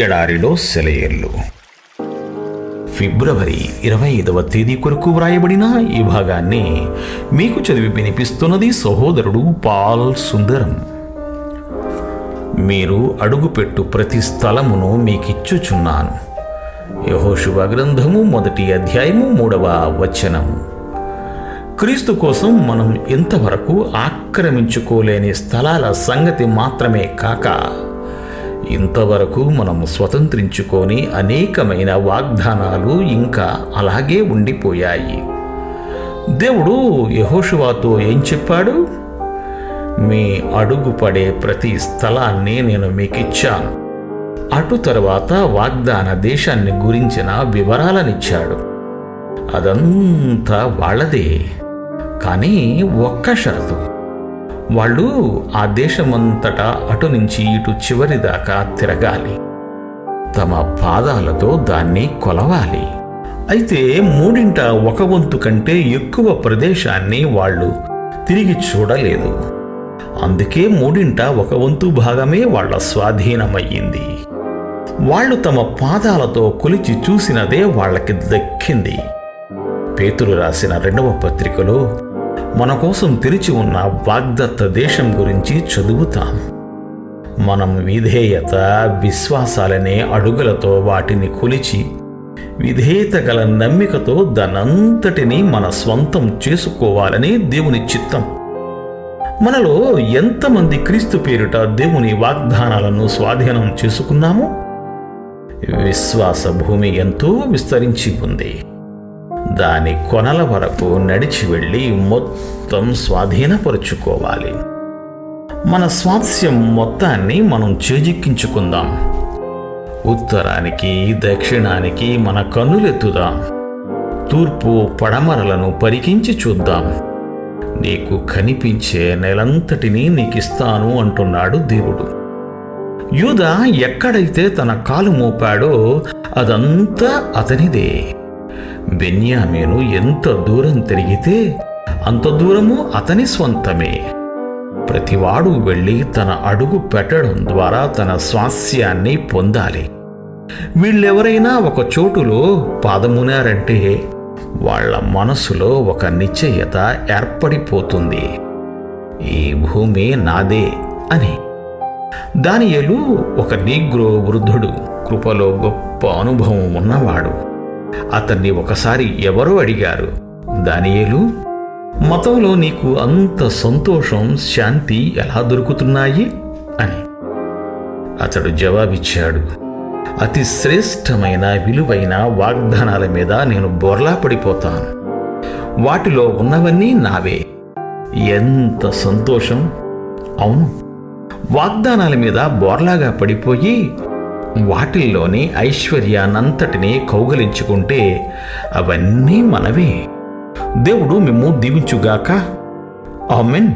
ఎడారిలో సెలయేర్లు. ఫిబ్రవరి 25వ తేదీ కొరకు వ్రాయబడిన ఈ భాగాన్ని మీకు చదివి వినిపిస్తున్నది సహోదరుడు పాల్ సుందరం. మీరు అడుగుపెట్టు ప్రతి స్థలమును మీకిచ్చుచున్నాను. యెహోషువ గ్రంథము 1వ అధ్యాయము 3వ వచనము. క్రీస్తు కోసం మనం ఇంతవరకు ఆక్రమించుకోలేని స్థలాల సంగతి మాత్రమే కాక ఇంతవరకు మనం స్వతంత్రించుకొని అనేకమైన వాగ్దానాలు ఇంకా అలాగే ఉండిపోయాయి. దేవుడు యెహోషువతో ఏం చెప్పాడు? మీ అడుగుపడే ప్రతి స్థలాన్ని నేను మీకిచ్చాను. అటు తర్వాత వాగ్దాన దేశాన్ని గురించిన వివరాలనిచ్చాడు. అదంతా వాళ్ళదే. కానీ ఒక్క షరతు, వాళ్ళు ఆ దేశమంతటా అటు నుంచి ఇటు చివరి దాకా తిరగాలి, తమ పాదాలతో దాన్ని కొలవాలి. అయితే 1/3 కంటే ఎక్కువ ప్రదేశాన్ని వాళ్ళు తిరిగి చూడలేదు. అందుకే 1/3 భాగమే వాళ్ళ స్వాధీనమయ్యింది. వాళ్ళు తమ పాదాలతో కొలిచి చూసినదే వాళ్ళకి దక్కింది. పేతురు రాసిన 2వ పత్రికలో మన కోసం తెరిచి ఉన్న వాగ్దత్త దేశం గురించి చదువుతాం. మనం విధేయత, విశ్వాసాలనే అడుగులతో వాటిని కొలిచి విధేయత గల నమ్మికతో దానంతటినీ మన స్వంతం చేసుకోవాలని దేవుని చిత్తం. మనలో ఎంతమంది క్రీస్తు పేరిట దేవుని వాగ్దానాలను స్వాధీనం చేసుకున్నాము? విశ్వాస భూమి ఎంతో విస్తరించి ఉంది. దాని కొనల వరకు నడిచి వెళ్ళి మొత్తం స్వాధీనపరుచుకోవాలి. మన స్వాస్థ్యం మొత్తాన్ని మనం చేజిక్కించుకుందాం. ఉత్తరానికి, దక్షిణానికి మన కన్నులెత్తుదాం. తూర్పు, పడమరలను పరికించి చూద్దాం. నీకు కనిపించే నెలంతటినీ నీకిస్తాను అంటున్నాడు దేవుడు. యూదా ఎక్కడైతే తన కాలు మోపాడో అదంతా అతనిదే. బెన్యామీను ఎంత దూరం తిరిగితే అంత దూరము అతని స్వంతమే. ప్రతివాడు వెళ్ళి తన అడుగు పెట్టడం ద్వారా తన స్వాస్యాన్ని పొందాలి. వీళ్ళెవరైనా ఒక చోటులో పాదమునారంటే వాళ్ళ మనసులో ఒక నిశ్చయత ఏర్పడిపోతుంది, ఈ భూమి నాదే అని. దానియేలు ఒక నీగ్రో వృద్ధుడు, కృపలో గొప్ప అనుభవం ఉన్నవాడు. అతన్ని ఒకసారి ఎవరో అడిగారు, దానియేలు, మతంలో నీకు అంత సంతోషం, శాంతి ఎలా దొరుకుతున్నాయి అని. అతడు జవాబిచ్చాడు, అతి శ్రేష్టమైన విలువైన వాగ్దానాల మీద నేను బోర్లా పడిపోతాను. వాటిలో ఉన్నవన్నీ నావే. ఎంత సంతోషం! అవును, వాగ్దానాల మీద బోర్లాగా పడిపోయి వాటిల్లోని ఐశ్వర్యానంతటినీ కౌగలించుకుంటే అవన్నీ మనవే. దేవుడు మిమ్ము దీవించుగాక. ఆమేన్.